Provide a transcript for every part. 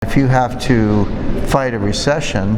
If you have to fight a recession,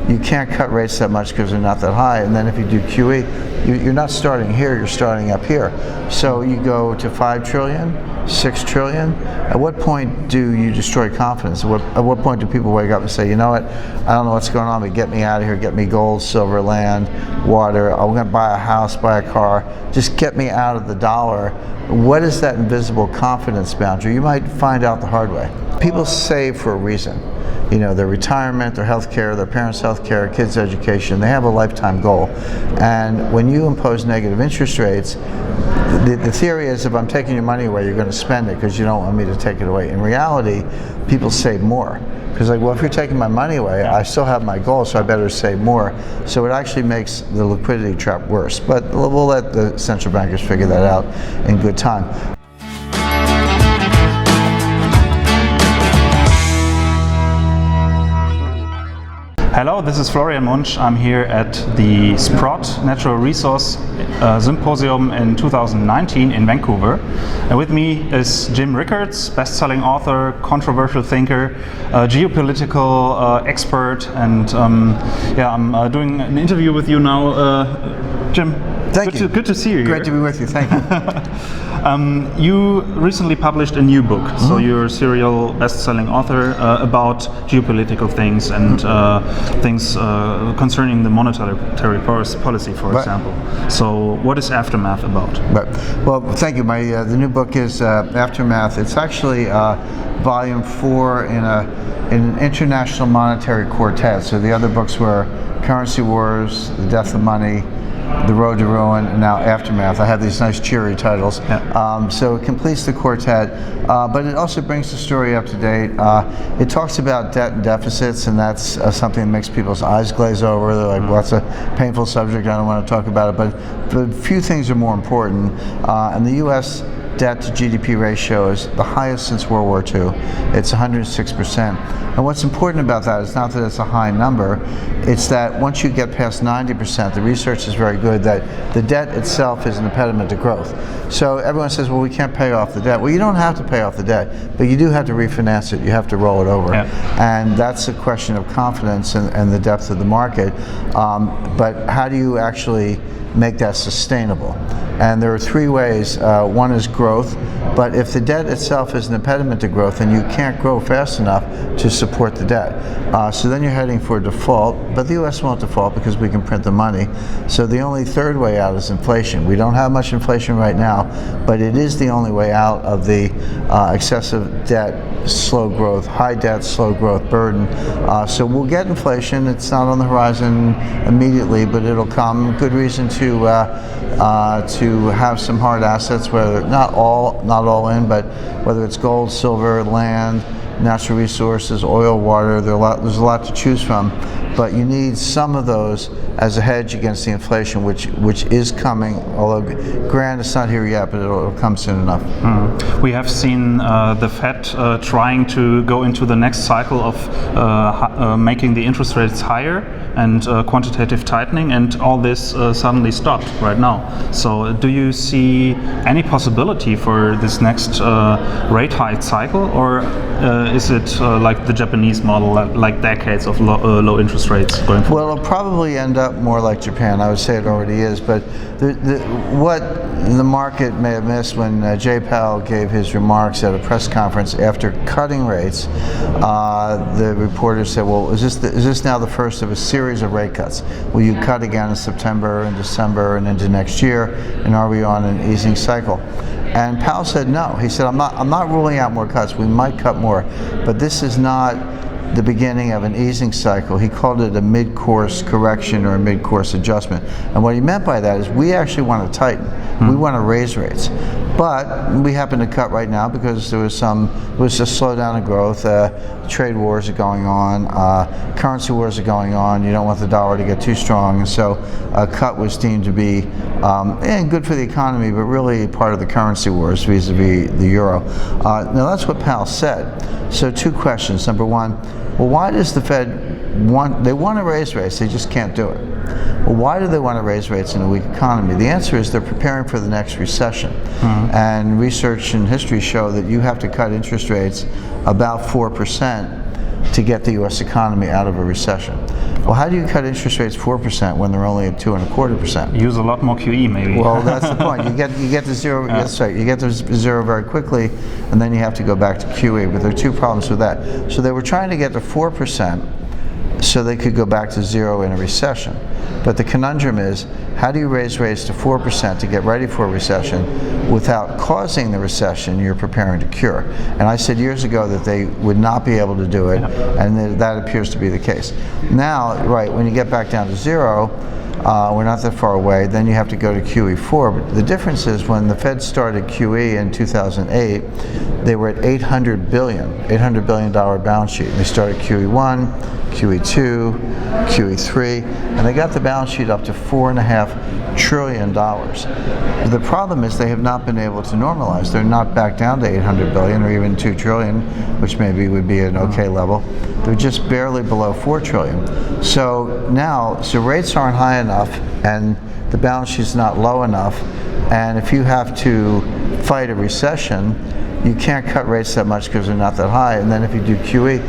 you can't cut rates that much because they're not that high. And then if you do QE, you're not starting here, you're starting up here. So you go to 5 trillion, 6 trillion. At what point do you destroy confidence? At what point do people wake up and say, you know what, I don't know what's going on, but get me out of here, get me gold, silver, land, water, I'm going to buy a house, buy a car, just get me out of the dollar. What is that invisible confidence boundary? You might find out the hard way. People save for a reason. You know, their retirement, their health care, their parents' health care, kids' education, they have a lifetime goal. And when you impose negative interest rates, the theory is if I'm taking your money away, you're going to spend it because you don't want me to take it away. In reality, people save more. Because like, well, if you're taking my money away, I still have my goal, so I better save more. So it actually makes the liquidity trap worse. But we'll let the central bankers figure that out in good time. Hello, this is Florian Munsch. I'm here at the Sprott Natural Resource Symposium in 2019 in Vancouver. And with me is James Rickards, best-selling author, controversial thinker, geopolitical expert, and I'm doing an interview with you now. Jim, good to see you. Great to be with you, thank you. You recently published a new book, so you're a serial best-selling author about geopolitical things and things concerning the monetary policy, for example. So what is Aftermath about? Well, thank you. The new book is Aftermath. It's actually volume 4 in an international monetary quartet. So the other books were Currency Wars, The Death of Money, The Road to Ruin, and now Aftermath. I have these nice cheery titles. Yeah. So it completes the quartet, but it also brings the story up to date. It talks about debt and deficits, and that's something that makes people's eyes glaze over. They're like, well, that's a painful subject, I don't want to talk about it, but few things are more important. And the U.S. debt to GDP ratio is the highest since World War II. It's 106%. And what's important about that is not that it's a high number, it's that once you get past 90%, the research is very good that the debt itself is an impediment to growth. So everyone says, well, we can't pay off the debt. Well, you don't have to pay off the debt, but you do have to refinance it. You have to roll it over. Yeah. And that's a question of confidence and the depth of the market. But how do you actually make that sustainable? And there are 3 ways. One is growth, but if the debt itself is an impediment to growth, then you can't grow fast enough to support the debt. So then you're heading for default, but the U.S. won't default because we can print the money. So the only 3rd way out is inflation. We don't have much inflation right now, but it is the only way out of the excessive debt, slow growth, high debt, slow growth burden. So we'll get inflation. It's not on the horizon immediately, but it'll come. Good reason to have some hard assets, whether not all in, but whether it's gold, silver, land, natural resources, oil, water. There's a lot to choose from, but you need some of those as a hedge against the inflation, which is coming. Although, granted, it's not here yet, but it'll come soon enough. We have seen the Fed trying to go into the next cycle of making the interest rates higher and quantitative tightening, and all this suddenly stopped right now. So do you see any possibility for this next rate hike cycle, or is it like the Japanese model, like decades of low interest rates going forward? Well, it'll probably end up more like Japan. I would say it already is, but what the market may have missed when Jay Powell gave his remarks at a press conference after cutting rates, the reporters said, well, is this now the first of a series of rate cuts? Will you cut again in September and December and into next year, and are we on an easing cycle? And Powell said no. He said, I'm not ruling out more cuts. We might cut more, but this is not the beginning of an easing cycle. He called it a mid-course correction or a mid-course adjustment. And what he meant by that is we actually want to tighten. We want to raise rates. But we happen to cut right now because there was a slowdown in growth. Trade wars are going on. Currency wars are going on. You don't want the dollar to get too strong. And so a cut was deemed to be good for the economy, but really part of the currency wars vis-a-vis the euro. Now that's what Powell said. So 2 questions. Number 1, well, why does the Fed want to raise rates, they just can't do it? Well, why do they want to raise rates in a weak economy? The answer is they're preparing for the next recession. And research and history show that you have to cut interest rates about 4% to get the U.S. economy out of a recession. Well, how do you cut interest rates 4% when they're only at 2.25%? Use a lot more QE, maybe. Well, that's the point. You get to zero. Yeah. That's right. You get to zero very quickly, and then you have to go back to QE. But there are two problems with that. So they were trying to get to 4%, so they could go back to zero in a recession. But the conundrum is, how do you raise rates to 4% to get ready for a recession without causing the recession you're preparing to cure? And I said years ago that they would not be able to do it, and that appears to be the case. Now, right, when you get back down to zero, we're not that far away, then you have to go to QE4. But the difference is when the Fed started QE in 2008, they were at $800 billion balance sheet. And they started QE1, QE2, QE3, and they got the balance sheet up to $4.5 trillion. The problem is they have not been able to normalize. They're not back down to 800 billion or even 2 trillion, which maybe would be an okay level. They're just barely below 4 trillion. So now, rates aren't high enough and the balance sheet's not low enough, and if you have to fight a recession, you can't cut rates that much because they're not that high. And then if you do QE,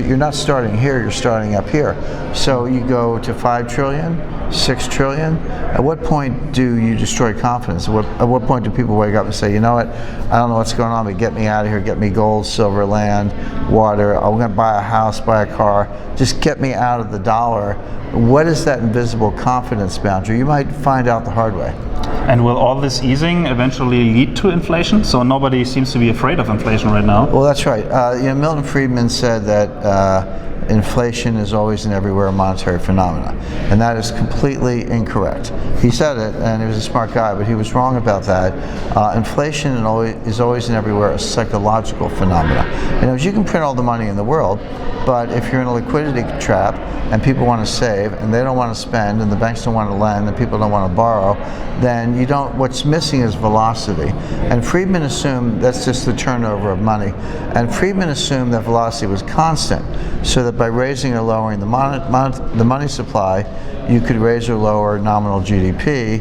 you're not starting here, you're starting up here. So you go to 5 trillion, 6 trillion. At what point do you destroy confidence? At what point do people wake up and say, you know what, I don't know what's going on, but get me out of here, get me gold, silver, land, water, I'm going to buy a house, buy a car, just get me out of the dollar. What is that invisible confidence boundary? You might find out the hard way. And will all this easing eventually lead to inflation? So nobody seems to be afraid of inflation right now. Well, that's right. Milton Friedman said that inflation is always and everywhere a monetary phenomenon, and that is completely incorrect. He said it, and he was a smart guy, but he was wrong about that. Inflation is always and everywhere a psychological phenomenon. You can print all the money in the world, but if you're in a liquidity trap and people want to save and they don't want to spend and the banks don't want to lend and people don't want to borrow, then what's missing is velocity. And Friedman assumed that's just the turnover of money. And Friedman assumed that velocity was constant, so that by raising or lowering the money supply, you could raise or lower nominal GDP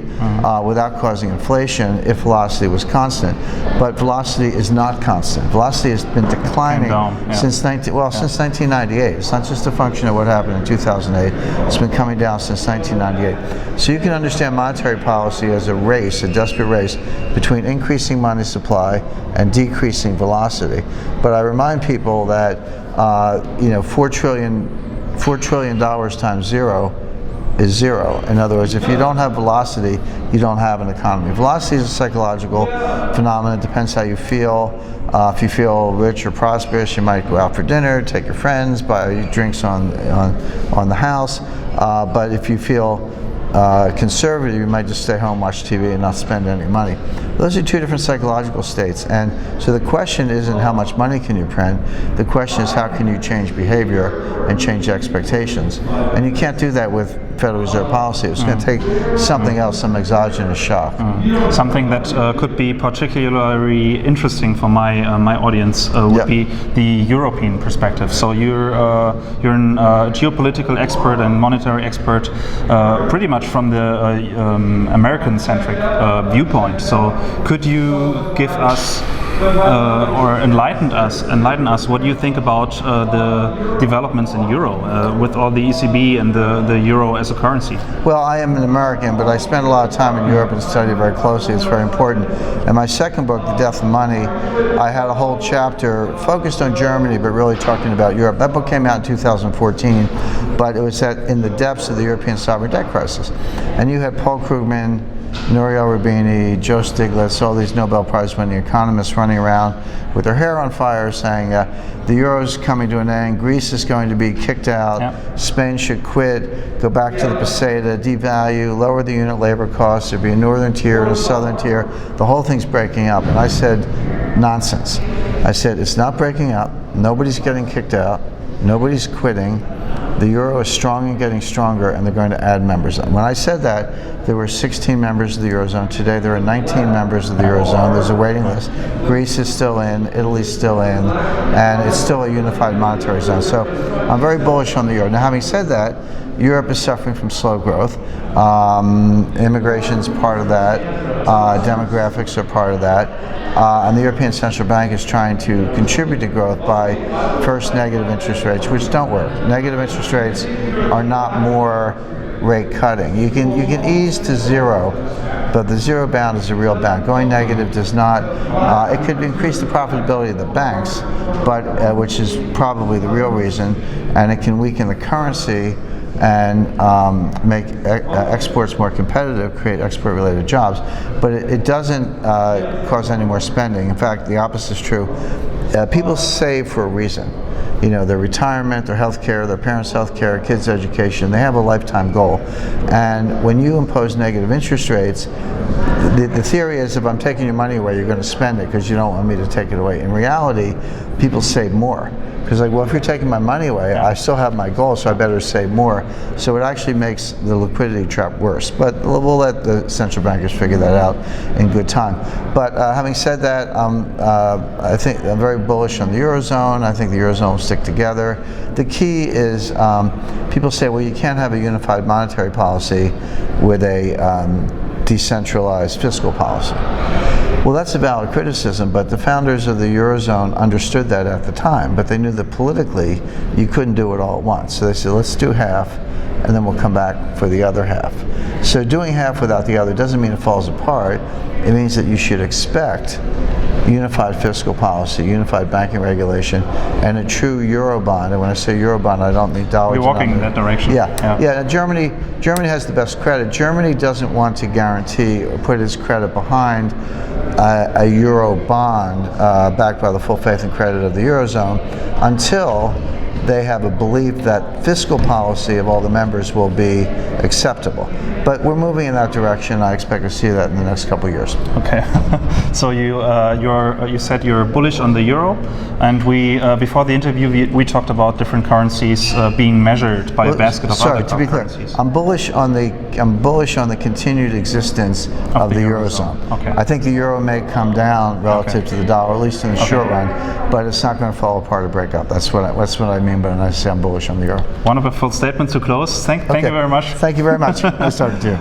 without causing inflation if velocity was constant. But velocity is not constant. Velocity has been declining since 1998. It's not just a function of what happened in 2008. It's been coming down since 1998. So you can understand monetary policy as a race, a desperate race between increasing money supply and decreasing velocity. But I remind people that $4 trillion times zero is zero. In other words, if you don't have velocity, you don't have an economy. Velocity is a psychological phenomenon. It depends how you feel. If you feel rich or prosperous, you might go out for dinner, take your friends, buy drinks on the house. But if you feel conservative, you might just stay home, watch TV, and not spend any money. Those are two different psychological states. And so the question isn't how much money can you print. The question is how can you change behavior and change expectations. And you can't do that with Federal Reserve policy. It's going to take something else, some exogenous shock. Something that could be particularly interesting for my audience would be the European perspective. So you're a geopolitical expert and monetary expert, pretty much from the American-centric viewpoint. So could you give us or enlighten us what you think about the developments in Euro with all the ECB and the Euro as a currency? Well, I am an American, but I spent a lot of time in Europe and studied very closely. It's very important. In my second book, The Death of Money, I had a whole chapter focused on Germany, but really talking about Europe. That book came out in 2014, but it was in the depths of the European sovereign debt crisis. And you had Paul Krugman, Nouriel Roubini, Joe Stiglitz, all these Nobel Prize-winning economists running around with their hair on fire saying the euro is coming to an end, Greece is going to be kicked out, Spain should quit, go back to the peseta, devalue, lower the unit labor costs, there'll be a northern tier and a southern tier, the whole thing's breaking up. And I said, nonsense. I said, it's not breaking up, nobody's getting kicked out, nobody's quitting. The euro is strong and getting stronger, and they're going to add members. When I said that, there were 16 members of the eurozone. Today there are 19 members of the eurozone. There's a waiting list. Greece is still in, Italy's still in, and it's still a unified monetary zone. So I'm very bullish on the euro. Now, having said that, Europe is suffering from slow growth. Immigration is part of that. Demographics are part of that. And the European Central Bank is trying to contribute to growth by first negative interest rates, which don't work. Negative interest rates are not more rate cutting. You can ease to zero, but the zero bound is a real bound. Going negative does not. It could increase the profitability of the banks, but which is probably the real reason, and it can weaken the currency and make exports more competitive, create export-related jobs, but it doesn't cause any more spending. In fact, the opposite is true. People save for a reason. You know, their retirement, their health care, their parents' health care, kids' education, they have a lifetime goal. And when you impose negative interest rates, the theory is if I'm taking your money away, you're going to spend it because you don't want me to take it away. In reality, people save more. Because like, well, if you're taking my money away, I still have my goal, so I better save more. So it actually makes the liquidity trap worse. But we'll let the central bankers figure that out in good time. But having said that, I think I'm very bullish on the eurozone. I think the eurozone will stick together. The key is people say, well, you can't have a unified monetary policy with a decentralized fiscal policy. Well, that's a valid criticism, but the founders of the Eurozone understood that at the time, but they knew that politically you couldn't do it all at once. So they said, let's do half, and then we'll come back for the other half. So doing half without the other doesn't mean it falls apart. It means that you should expect unified fiscal policy, unified banking regulation, and a true Eurobond. And when I say Eurobond, I don't mean dollar. We're walking in that direction. Yeah. Germany has the best credit. Germany doesn't want to guarantee or put its credit behind a euro bond backed by the full faith and credit of the eurozone until they have a belief that fiscal policy of all the members will be acceptable. But we're moving in that direction. I expect to see that in the next couple of years. Okay. So you said you're bullish on the euro, and we before the interview we talked about different currencies being measured by a basket of other currencies. I'm bullish on the continued existence of the eurozone. Okay. I think the euro may come down relative to the dollar, at least in the short run, but it's not going to fall apart or break up. That's what I mean when I say I'm bullish on the euro. Wonderful statement to close. Thank you very much. Thank you very much. Nice talking to you.